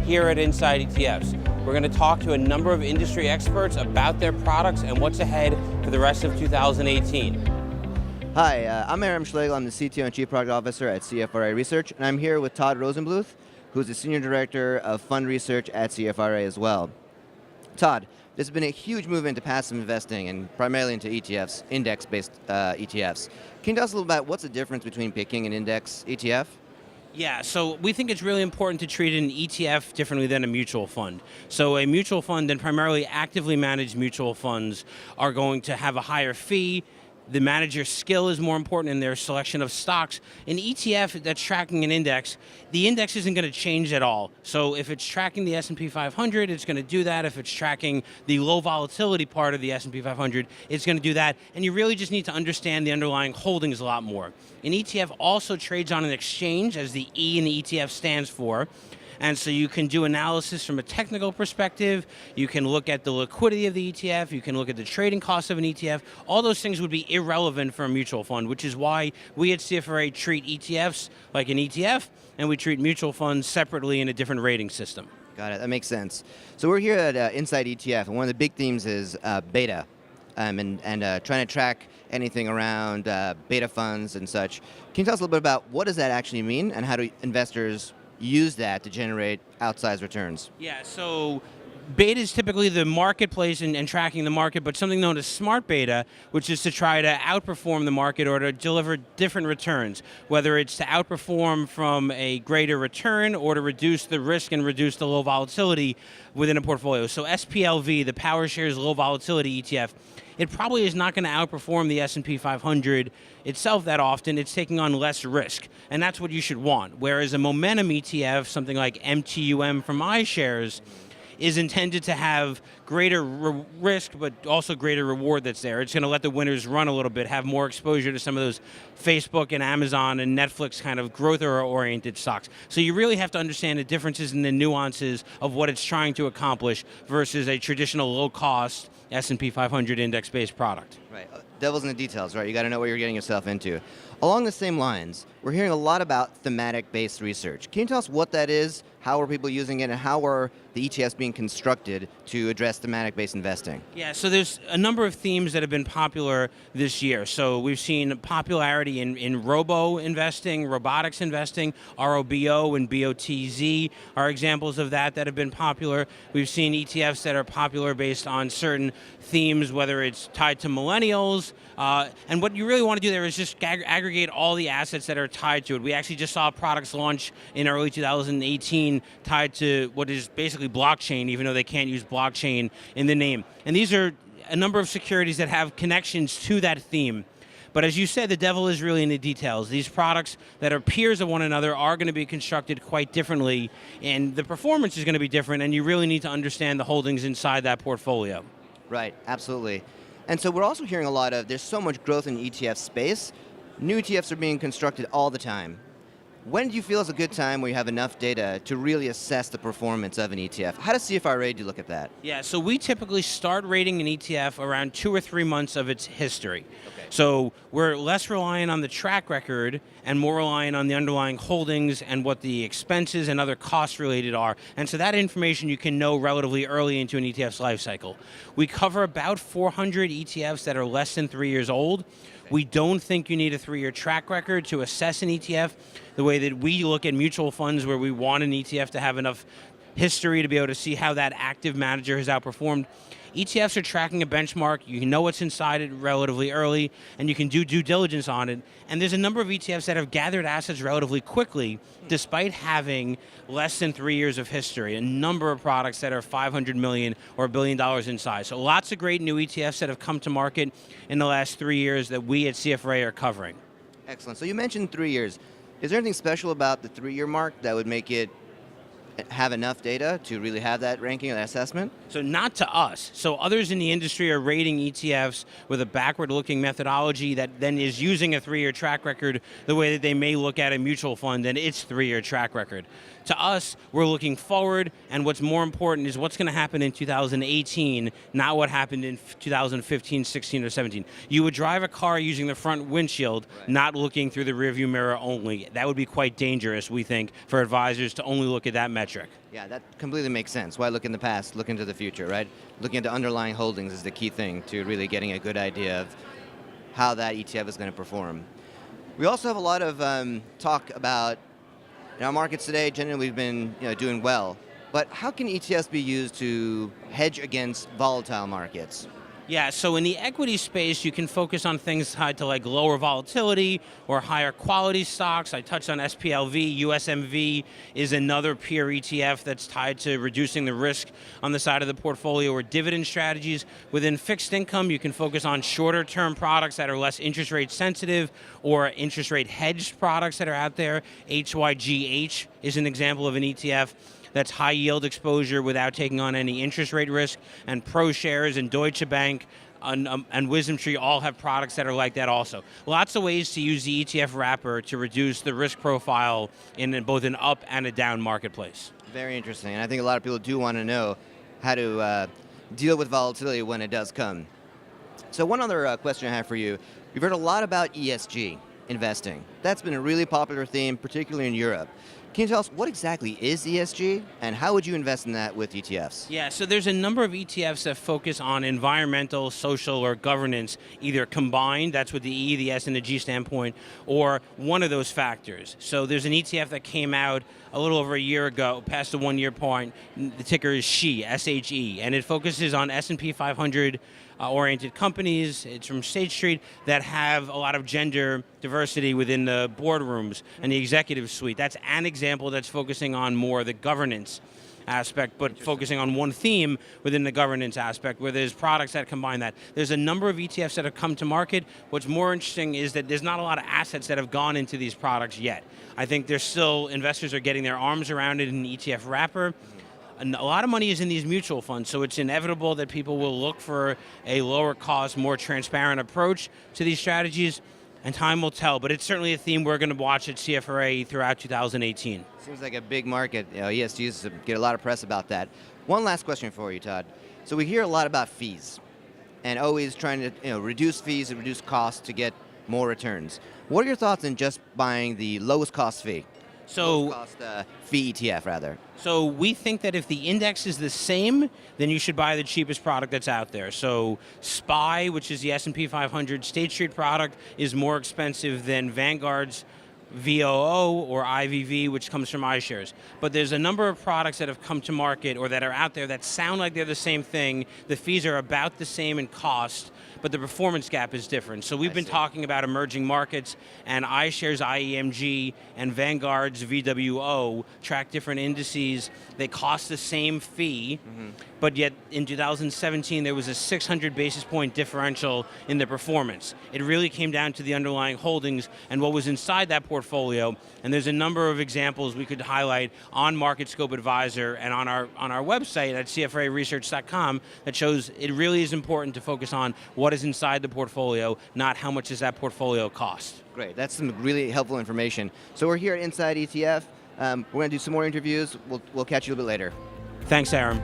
here at Inside ETFs. We're going to talk to a number of industry experts about their products and what's ahead for the rest of 2018. Hi, I'm Eram Schlegel. I'm the CTO and Chief Product Officer at CFRA Research, and I'm here with Todd Rosenbluth, who's the Senior Director of Fund Research at CFRA as well. Todd, there's been a huge move into passive investing and primarily into ETFs, index-based ETFs. Can you tell us a little about what's the difference between picking an index ETF? Yeah, so we think it's really important to treat an ETF differently than a mutual fund. So a mutual fund and primarily actively managed mutual funds are going to have a higher fee. The manager's skill is more important in their selection of stocks. An ETF that's tracking an index, the index isn't going to change at all. So if it's tracking the S&P 500, it's going to do that. If it's tracking the low volatility part of the S&P 500, it's going to do that. And you really just need to understand the underlying holdings a lot more. An ETF also trades on an exchange, as the E in the ETF stands for. And so you can do analysis from a technical perspective, you can look at the liquidity of the ETF, you can look at the trading costs of an ETF. All those things would be irrelevant for a mutual fund, which is why we at CFRA treat ETFs like an ETF, and we treat mutual funds separately in a different rating system. Got it, that makes sense. So we're here at Inside ETF, and one of the big themes is beta, and trying to track anything around beta funds and such. Can you tell us a little bit about what does that actually mean, and how do investors use that to generate outsized returns? Yeah, so beta is typically the marketplace and tracking the market, but something known as smart beta, which is to try to outperform the market or to deliver different returns, whether it's to outperform from a greater return or to reduce the risk and reduce the low volatility within a portfolio. So SPLV, the PowerShares Low Volatility ETF, it probably is not going to outperform the S&P 500 itself that often. It's taking on less risk, and that's what you should want. Whereas a momentum ETF, something like MTUM from iShares, is intended to have greater risk, but also greater reward that's there. It's going to let the winners run a little bit, have more exposure to some of those Facebook and Amazon and Netflix kind of growth-oriented stocks. So you really have to understand the differences and the nuances of what it's trying to accomplish versus a traditional low-cost S&P 500 index-based product. Right, devil's in the details, right? You got to know what you're getting yourself into. Along the same lines, we're hearing a lot about thematic-based research. Can you tell us what that is, how are people using it, and how are the ETFs being constructed to address thematic-based investing? Yeah, so there's a number of themes that have been popular this year. So we've seen popularity in robo-investing, robotics investing, ROBO and BOTZ are examples of that have been popular. We've seen ETFs that are popular based on certain themes, whether it's tied to millennials, and what you really want to do there is just aggregate all the assets that are tied to it. We actually just saw products launch in early 2018 tied to what is basically blockchain, even though they can't use blockchain in the name. And these are a number of securities that have connections to that theme. But as you said, the devil is really in the details. These products that are peers of one another are going to be constructed quite differently, and the performance is going to be different, and you really need to understand the holdings inside that portfolio. Right, absolutely. And so we're also hearing a lot of, there's so much growth in the ETF space. New ETFs are being constructed all the time. When do you feel is a good time where you have enough data to really assess the performance of an ETF? How does CFRA do look at that? Yeah, so we typically start rating an ETF around 2 or 3 months of its history. Okay. So we're less reliant on the track record and more reliant on the underlying holdings and what the expenses and other costs related are. And so that information you can know relatively early into an ETF's life cycle. We cover about 400 ETFs that are less than 3 years old. We don't think you need a 3-year track record to assess an ETF the way that we look at mutual funds, where we want an ETF to have enough history to be able to see how that active manager has outperformed. ETFs are tracking a benchmark. You can know what's inside it relatively early, and you can do due diligence on it. And there's a number of ETFs that have gathered assets relatively quickly, despite having less than 3 years of history. A number of products that are $500 million or $1 billion in size. So lots of great new ETFs that have come to market in the last 3 years that we at CFRA are covering. Excellent. So you mentioned 3 years. Is there anything special about the 3-year mark that would make it have enough data to really have that ranking or that assessment? So not to us. So others in the industry are rating ETFs with a backward-looking methodology that then is using a 3-year track record the way that they may look at a mutual fund and its 3-year track record. To us, we're looking forward, and what's more important is what's going to happen in 2018, not what happened in 2015, 16, or 17. You would drive a car using the front windshield, not looking through the rearview mirror only. That would be quite dangerous, we think, for advisors to only look at that metric. metric. Yeah, that completely makes sense. Why look in the past, look into the future, right? Looking at the underlying holdings is the key thing to really getting a good idea of how that ETF is going to perform. We also have a lot of talk about, in our markets today, generally we've been doing well, but how can ETFs be used to hedge against volatile markets? Yeah, so in the equity space, you can focus on things tied to like lower volatility or higher quality stocks. I touched on SPLV. USMV is another peer ETF that's tied to reducing the risk on the side of the portfolio, or dividend strategies. Within fixed income, you can focus on shorter term products that are less interest rate sensitive, or interest rate hedged products that are out there. HYGH is an example of an ETF that's high yield exposure without taking on any interest rate risk, and ProShares and Deutsche Bank and WisdomTree all have products that are like that also. Lots of ways to use the ETF wrapper to reduce the risk profile in both an up and a down marketplace. Very interesting, and I think a lot of people do want to know how to deal with volatility when it does come. So one other question I have for you. We've heard a lot about ESG investing. That's been a really popular theme, particularly in Europe. Can you tell us what exactly is ESG, and how would you invest in that with ETFs? Yeah, so there's a number of ETFs that focus on environmental, social, or governance, either combined, that's with the E, the S, and the G standpoint, or one of those factors. So there's an ETF that came out a little over a year ago, past the 1 year point. The ticker is SHE, S-H-E, and it focuses on S&P 500 oriented companies. It's from State Street that have a lot of gender diversity within the boardrooms and the executive suite. That's an example that's focusing on more the governance aspect, but focusing on one theme within the governance aspect, where there's products that combine that. There's a number of ETFs that have come to market. What's more interesting is that there's not a lot of assets that have gone into these products yet. I think there's still, investors are getting their arms around it in an ETF wrapper. And a lot of money is in these mutual funds, so it's inevitable that people will look for a lower cost, more transparent approach to these strategies, and time will tell. But it's certainly a theme we're going to watch at CFRA throughout 2018. Seems like a big market. ESGs get a lot of press about that. One last question for you, Todd. So we hear a lot about fees, and always trying to reduce fees and reduce costs to get more returns. What are your thoughts on just buying the lowest cost fee? Lowest cost fee ETF, rather. So we think that if the index is the same, then you should buy the cheapest product that's out there. So SPY, which is the S&P 500 State Street product, is more expensive than Vanguard's VOO or IVV, which comes from iShares. But there's a number of products that have come to market or that are out there that sound like they're the same thing. The fees are about the same in cost, but the performance gap is different. So we've been talking about emerging markets, and iShares IEMG and Vanguard's VWO track different indices. They cost the same fee, but yet in 2017 there was a 600 basis point differential in the performance. It really came down to the underlying holdings and what was inside that portfolio, and there's a number of examples we could highlight on MarketScope Advisor and on our website at CFRAresearch.com that shows it really is important to focus on what is inside the portfolio, not how much does that portfolio cost. Great, that's some really helpful information. So we're here at Inside ETF. We're going to do some more interviews. We'll catch you a little bit later. Thanks, Eram.